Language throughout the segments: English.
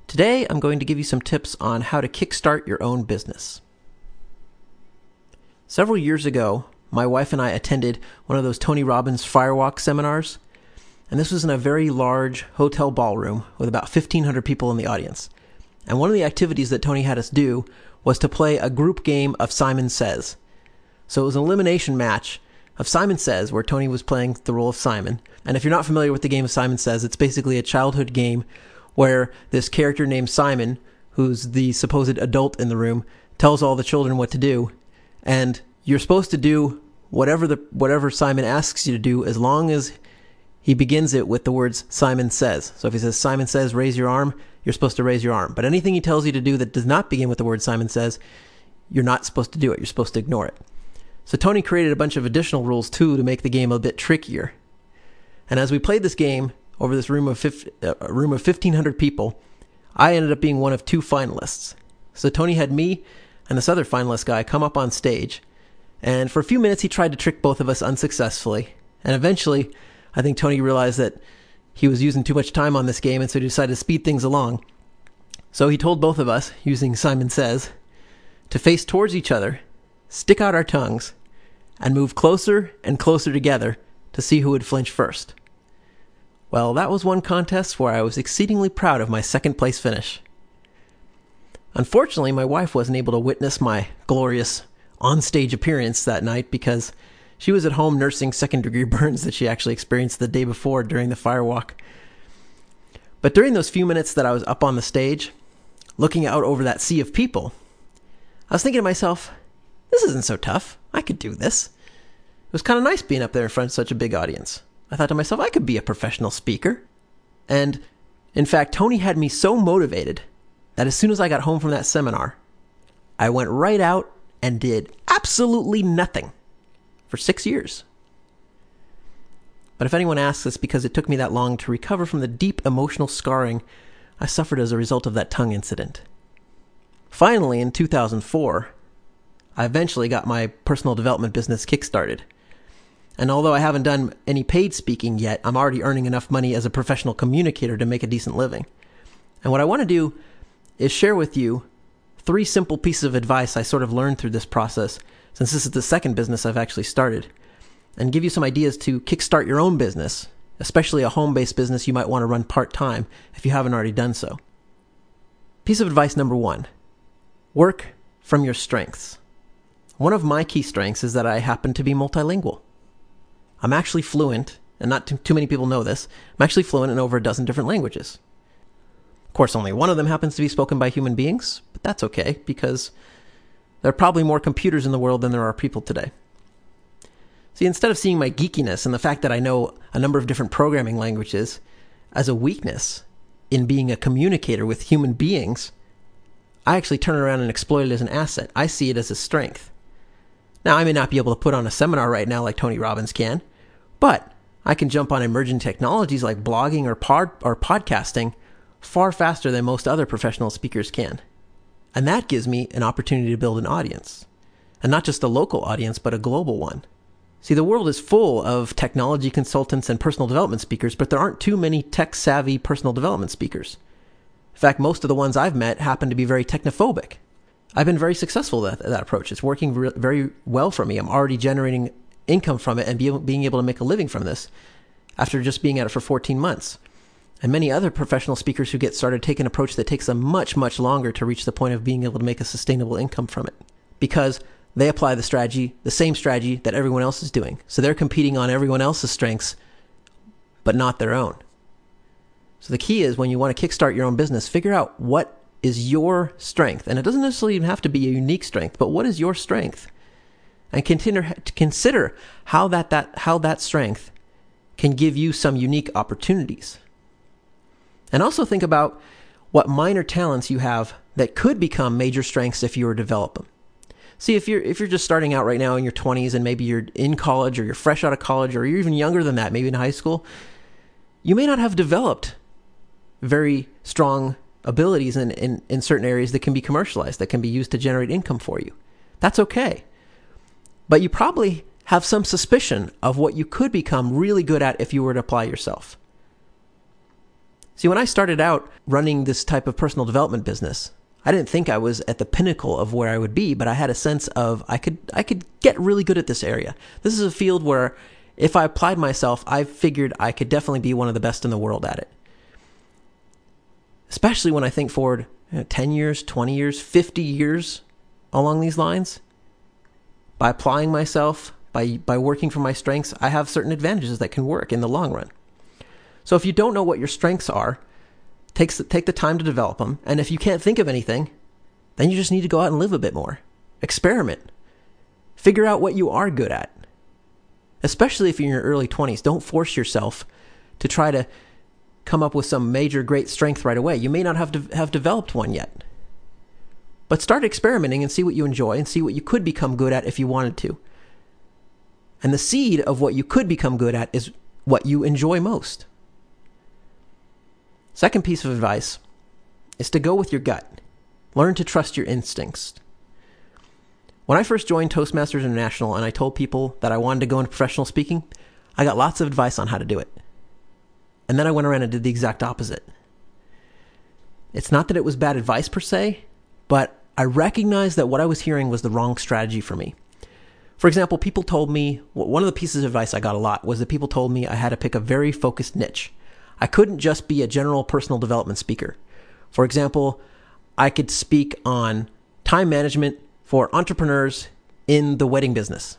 Today, I'm going to give you some tips on how to kickstart your own business. Several years ago, my wife and I attended one of those Tony Robbins Firewalk seminars, and this was in a very large hotel ballroom with about 1,500 people in the audience. And one of the activities that Tony had us do was to play a group game of Simon Says. So it was an elimination match of Simon Says, where Tony was playing the role of Simon. And if you're not familiar with the game of Simon Says, it's basically a childhood game where this character named Simon, who's the supposed adult in the room, tells all the children what to do. And you're supposed to do whatever Simon asks you to do, as long as he begins it with the words Simon Says. So if he says, Simon Says, raise your arm, you're supposed to raise your arm. But anything he tells you to do that does not begin with the word Simon Says, you're not supposed to do it. You're supposed to ignore it. So Tony created a bunch of additional rules too to make the game a bit trickier. And as we played this game over this room of 1,500 people, I ended up being one of two finalists. So Tony had me and this other finalist guy come up on stage, and for a few minutes he tried to trick both of us unsuccessfully. And eventually, I think Tony realized that he was using too much time on this game, and so he decided to speed things along. So he told both of us, using Simon Says, to face towards each other, stick out our tongues, and move closer and closer together to see who would flinch first. Well, that was one contest where I was exceedingly proud of my second place finish. Unfortunately, my wife wasn't able to witness my glorious on-stage appearance that night because she was at home nursing second-degree burns that she actually experienced the day before during the firewalk. But during those few minutes that I was up on the stage, looking out over that sea of people, I was thinking to myself, this isn't so tough. I could do this. It was kind of nice being up there in front of such a big audience. I thought to myself, I could be a professional speaker. And in fact, Tony had me so motivated that as soon as I got home from that seminar, I went right out and did absolutely nothing for 6 years. But if anyone asks, it's because it took me that long to recover from the deep emotional scarring I suffered as a result of that tongue incident. Finally, in 2004, I eventually got my personal development business kickstarted. And although I haven't done any paid speaking yet, I'm already earning enough money as a professional communicator to make a decent living. And what I want to do is share with you 3 simple pieces of advice I sort of learned through this process, since this is the second business I've actually started, and give you some ideas to kickstart your own business, especially a home-based business you might want to run part-time if you haven't already done so. Piece of advice number 1, work from your strengths. One of my key strengths is that I happen to be multilingual. I'm actually fluent, and not too many people know this, I'm actually fluent in over a dozen different languages. Of course, only one of them happens to be spoken by human beings, but that's okay, because there are probably more computers in the world than there are people today. See, instead of seeing my geekiness and the fact that I know a number of different programming languages as a weakness in being a communicator with human beings, I actually turn it around and exploit it as an asset. I see it as a strength. Now, I may not be able to put on a seminar right now like Tony Robbins can, but I can jump on emerging technologies like blogging or podcasting far faster than most other professional speakers can. And that gives me an opportunity to build an audience. And not just a local audience, but a global one. See, the world is full of technology consultants and personal development speakers, but there aren't too many tech-savvy personal development speakers. In fact, most of the ones I've met happen to be very technophobic. I've been very successful at that approach. It's working very well for me. I'm already generating income from it and being able to make a living from this after just being at it for 14 months. And many other professional speakers who get started take an approach that takes them much, much longer to reach the point of being able to make a sustainable income from it, because they apply the same strategy that everyone else is doing. So they're competing on everyone else's strengths, but not their own. So the key is, when you want to kickstart your own business, figure out what is your strength. And it doesn't necessarily even have to be a unique strength, but what is your strength? And consider how that strength can give you some unique opportunities. And also think about what minor talents you have that could become major strengths if you were to develop them. See, if you're just starting out right now in your 20s, and maybe you're in college, or you're fresh out of college, or you're even younger than that, maybe in high school, you may not have developed very strong abilities in certain areas that can be commercialized, that can be used to generate income for you. That's okay. But you probably have some suspicion of what you could become really good at if you were to apply yourself. See, when I started out running this type of personal development business, I didn't think I was at the pinnacle of where I would be, but I had a sense of I could get really good at this area. This is a field where if I applied myself, I figured I could definitely be one of the best in the world at it. Especially when I think forward 10 years, 20 years, 50 years along these lines. By applying myself, by working for my strengths, I have certain advantages that can work in the long run. So if you don't know what your strengths are, take the time to develop them. And if you can't think of anything, then you just need to go out and live a bit more. Experiment. Figure out what you are good at. Especially if you're in your early 20s, don't force yourself to try to come up with some major great strength right away. You may not have developed one yet. But start experimenting and see what you enjoy and see what you could become good at if you wanted to. And the seed of what you could become good at is what you enjoy most. Second piece of advice is to go with your gut. Learn to trust your instincts. When I first joined Toastmasters International and I told people that I wanted to go into professional speaking, I got lots of advice on how to do it. And then I went around and did the exact opposite. It's not that it was bad advice per se, but I recognized that what I was hearing was the wrong strategy for me. For example, people told me, one of the pieces of advice I got a lot was that people told me I had to pick a very focused niche. I couldn't just be a general personal development speaker. For example, I could speak on time management for entrepreneurs in the wedding business.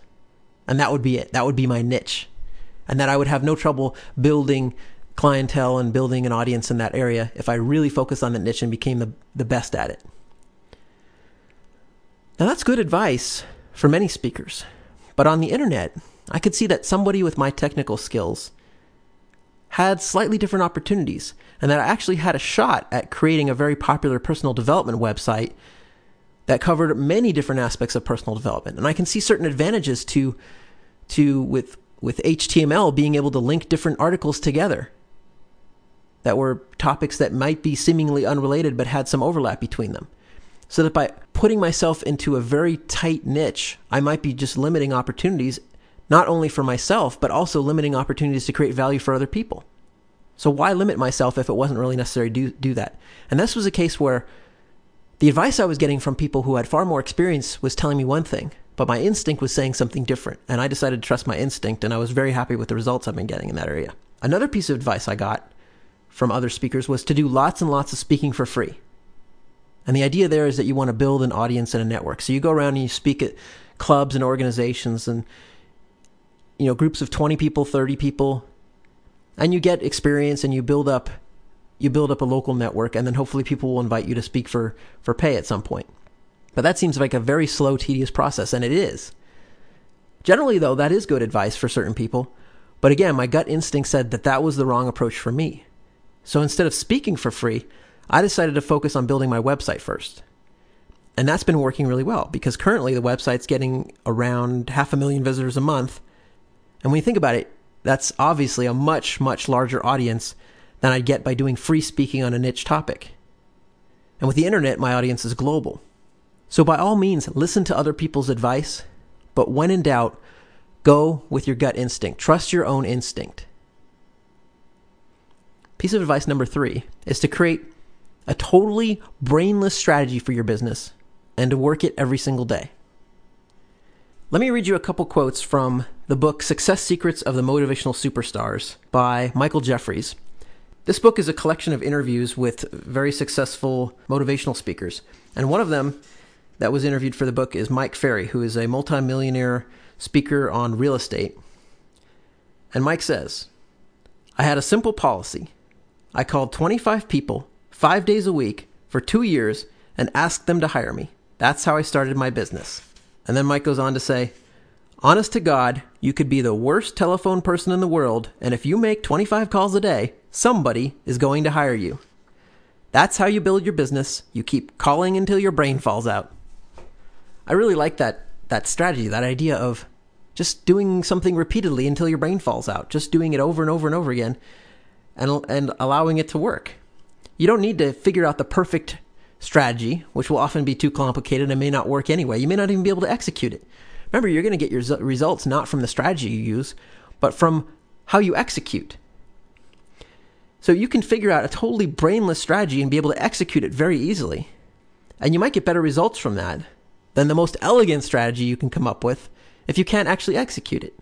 And that would be it. That would be my niche. And that I would have no trouble building clientele and building an audience in that area if I really focused on that niche and became the best at it. Now that's good advice for many speakers. But on the internet, I could see that somebody with my technical skills had slightly different opportunities, and that I actually had a shot at creating a very popular personal development website that covered many different aspects of personal development. And I can see certain advantages with HTML being able to link different articles together that were topics that might be seemingly unrelated but had some overlap between them. So that by putting myself into a very tight niche, I might be just limiting opportunities, not only for myself, but also limiting opportunities to create value for other people. So why limit myself if it wasn't really necessary to do that? And this was a case where the advice I was getting from people who had far more experience was telling me one thing, but my instinct was saying something different. And I decided to trust my instinct, and I was very happy with the results I've been getting in that area. Another piece of advice I got from other speakers was to do lots and lots of speaking for free. And the idea there is that you want to build an audience and a network. So you go around and you speak at clubs and organizations and groups of 20 people, 30 people, and you get experience and you build up a local network, and then hopefully people will invite you to speak for pay at some point. But that seems like a very slow, tedious process, and it is. Generally, though, that is good advice for certain people. But again, my gut instinct said that was the wrong approach for me. So instead of speaking for free, I decided to focus on building my website first. And that's been working really well, because currently the website's getting around 500,000 visitors a month. And when you think about it, that's obviously a much, much larger audience than I'd get by doing free speaking on a niche topic. And with the internet, my audience is global. So by all means, listen to other people's advice, but when in doubt, go with your gut instinct. Trust your own instinct. Piece of advice number 3 is to create a totally brainless strategy for your business and to work it every single day. Let me read you a couple quotes from the book Success Secrets of the Motivational Superstars by Michael Jeffries. This book is a collection of interviews with very successful motivational speakers. And one of them that was interviewed for the book is Mike Ferry, who is a multimillionaire speaker on real estate. And Mike says, "I had a simple policy. I called 25 people 5 days a week for 2 years and asked them to hire me. That's how I started my business." And then Mike goes on to say, "Honest to God, you could be the worst telephone person in the world, and if you make 25 calls a day, somebody is going to hire you. That's how you build your business. You keep calling until your brain falls out." I really like that strategy, that idea of just doing something repeatedly until your brain falls out, just doing it over and over and over again and allowing it to work. You don't need to figure out the perfect strategy, which will often be too complicated and may not work anyway. You may not even be able to execute it. Remember, you're going to get your results not from the strategy you use, but from how you execute. So you can figure out a totally brainless strategy and be able to execute it very easily. And you might get better results from that than the most elegant strategy you can come up with if you can't actually execute it.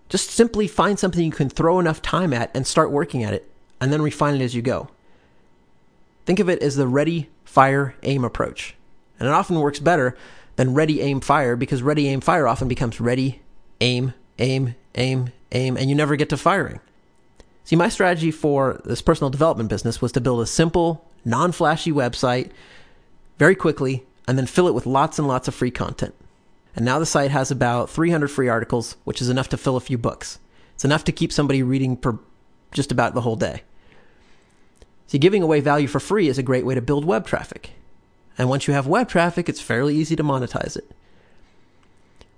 Just simply find something you can throw enough time at and start working at it, and then refine it as you go. Think of it as the ready, fire, aim approach. And it often works better than ready, aim, fire, because ready, aim, fire often becomes ready, aim, aim, aim, aim, and you never get to firing. See, my strategy for this personal development business was to build a simple, non-flashy website very quickly, and then fill it with lots and lots of free content. And now the site has about 300 free articles, which is enough to fill a few books. It's enough to keep somebody reading for just about the whole day. See, giving away value for free is a great way to build web traffic. And once you have web traffic, it's fairly easy to monetize it.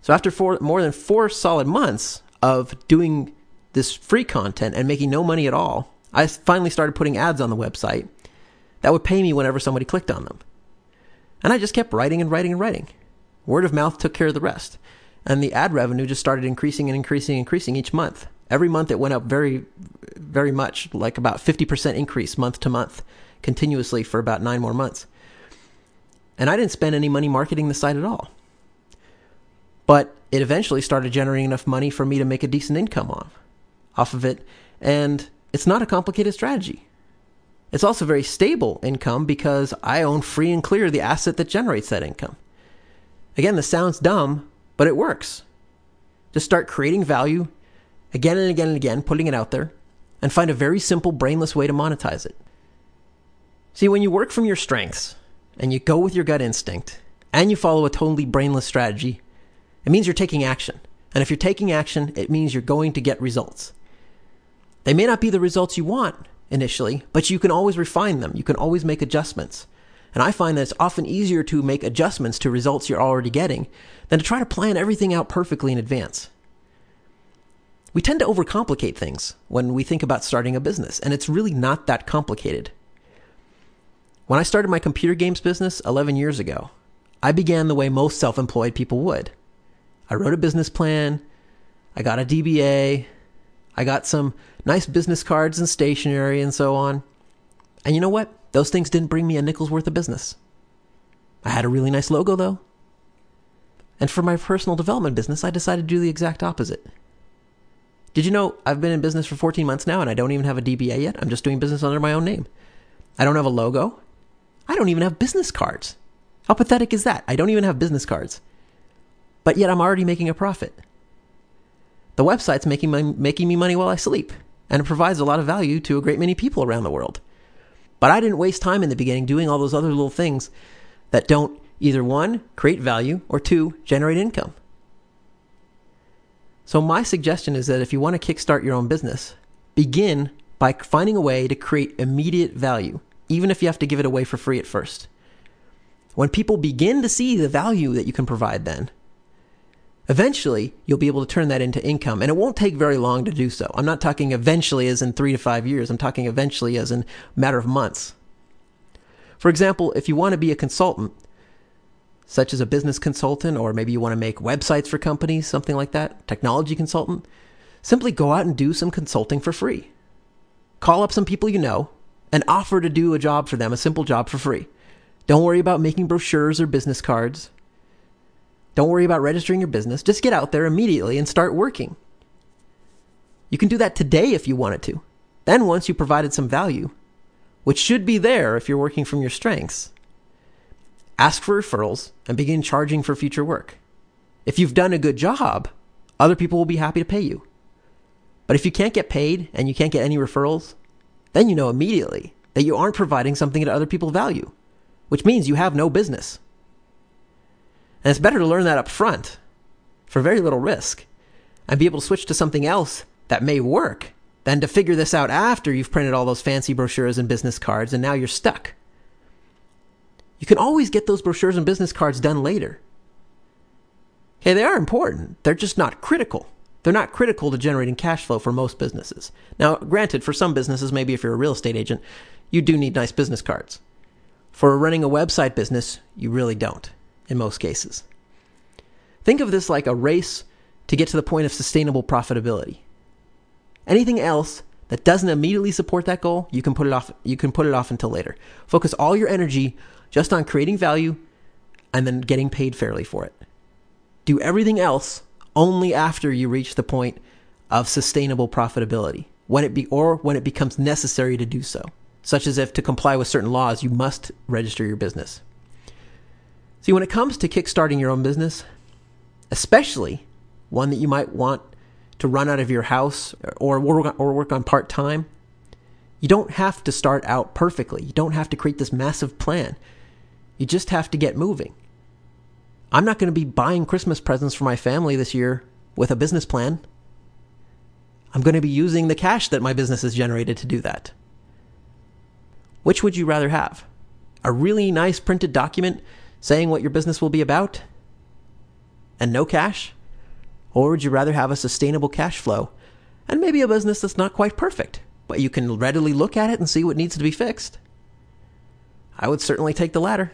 So after more than 4 solid months of doing this free content and making no money at all, I finally started putting ads on the website that would pay me whenever somebody clicked on them. And I just kept writing and writing and writing. Word of mouth took care of the rest. And the ad revenue just started increasing and increasing and increasing each month. Every month it went up very, very much, like about 50% increase month to month, continuously for about 9 more months. And I didn't spend any money marketing the site at all. But it eventually started generating enough money for me to make a decent income off of it. And it's not a complicated strategy. It's also very stable income because I own free and clear the asset that generates that income. Again, this sounds dumb, but it works. Just start creating value again and again and again, putting it out there, and find a very simple, brainless way to monetize it. See, when you work from your strengths, and you go with your gut instinct, and you follow a totally brainless strategy, it means you're taking action. And if you're taking action, it means you're going to get results. They may not be the results you want initially, but you can always refine them. You can always make adjustments. And I find that it's often easier to make adjustments to results you're already getting than to try to plan everything out perfectly in advance. We tend to overcomplicate things when we think about starting a business, and it's really not that complicated. When I started my computer games business 11 years ago, I began the way most self-employed people would. I wrote a business plan, I got a DBA, I got some nice business cards and stationery and so on. And you know what? Those things didn't bring me a nickel's worth of business. I had a really nice logo though. And for my personal development business, I decided to do the exact opposite. Did you know I've been in business for 14 months now and I don't even have a DBA yet? I'm just doing business under my own name. I don't have a logo. I don't even have business cards. How pathetic is that? I don't even have business cards. But yet I'm already making a profit. The website's making me money while I sleep, and it provides a lot of value to a great many people around the world. But I didn't waste time in the beginning doing all those other little things that don't either 1, create value, or 2, generate income. So my suggestion is that if you want to kickstart your own business, begin by finding a way to create immediate value, even if you have to give it away for free at first. When people begin to see the value that you can provide then, eventually you'll be able to turn that into income, and it won't take very long to do so. I'm not talking eventually as in 3 to 5 years. I'm talking eventually as in a matter of months. For example, if you want to be a consultant, such as a business consultant, or maybe you want to make websites for companies, something like that, technology consultant, simply go out and do some consulting for free. Call up some people you know and offer to do a job for them, a simple job for free. Don't worry about making brochures or business cards. Don't worry about registering your business. Just get out there immediately and start working. You can do that today if you wanted to. Then once you provided some value, which should be there if you're working from your strengths, ask for referrals and begin charging for future work. If you've done a good job, other people will be happy to pay you. But if you can't get paid and you can't get any referrals, then you know immediately that you aren't providing something that other people value, which means you have no business. And it's better to learn that up front for very little risk and be able to switch to something else that may work than to figure this out after you've printed all those fancy brochures and business cards and now you're stuck. You can always get those brochures and business cards done later. Okay, they are important. They're just not critical. They're not critical to generating cash flow for most businesses. Now, granted, for some businesses, maybe if you're a real estate agent, you do need nice business cards. For running a website business, you really don't. In most cases. Think of this like a race to get to the point of sustainable profitability. Anything else that doesn't immediately support that goal, you can put it off until later. Focus all your energy just on creating value and then getting paid fairly for it. Do everything else only after you reach the point of sustainable profitability, when it becomes necessary to do so, such as if to comply with certain laws, you must register your business. See, when it comes to kickstarting your own business, especially one that you might want to run out of your house or work on part-time, you don't have to start out perfectly. You don't have to create this massive plan. You just have to get moving. I'm not going to be buying Christmas presents for my family this year with a business plan. I'm going to be using the cash that my business has generated to do that. Which would you rather have? A really nice printed document saying what your business will be about and no cash? Or would you rather have a sustainable cash flow and maybe a business that's not quite perfect, but you can readily look at it and see what needs to be fixed? I would certainly take the latter.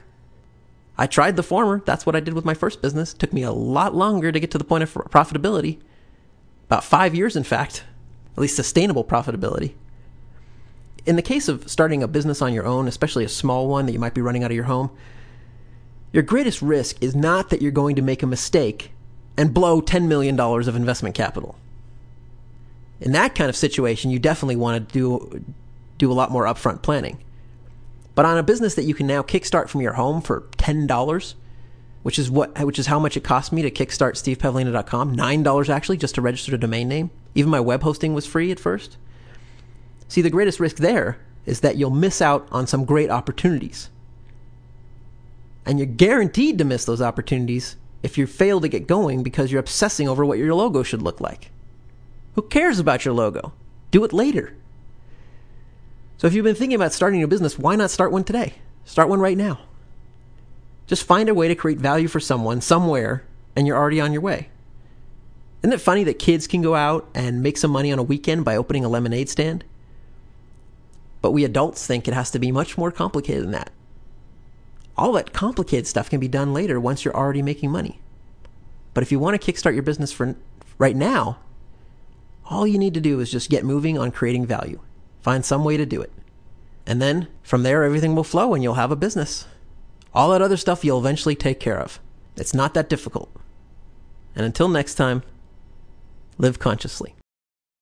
I tried the former. That's what I did with my first business. It took me a lot longer to get to the point of profitability. About 5 years, in fact, at least sustainable profitability. In the case of starting a business on your own, especially a small one that you might be running out of your home, your greatest risk is not that you're going to make a mistake and blow $10 million of investment capital. In that kind of situation, you definitely want to do a lot more upfront planning. But on a business that you can now kickstart from your home for $10, which is how much it cost me to kickstart stevepavlina.com, $9 actually, just to register the domain name. Even my web hosting was free at first. See, the greatest risk there is that you'll miss out on some great opportunities. And you're guaranteed to miss those opportunities if you fail to get going because you're obsessing over what your logo should look like. Who cares about your logo? Do it later. So if you've been thinking about starting a business, why not start one today? Start one right now. Just find a way to create value for someone, somewhere, and you're already on your way. Isn't it funny that kids can go out and make some money on a weekend by opening a lemonade stand? But we adults think it has to be much more complicated than that. All that complicated stuff can be done later once you're already making money. But if you want to kickstart your business for right now, all you need to do is just get moving on creating value. Find some way to do it. And then from there, everything will flow and you'll have a business. All that other stuff you'll eventually take care of. It's not that difficult. And until next time, live consciously.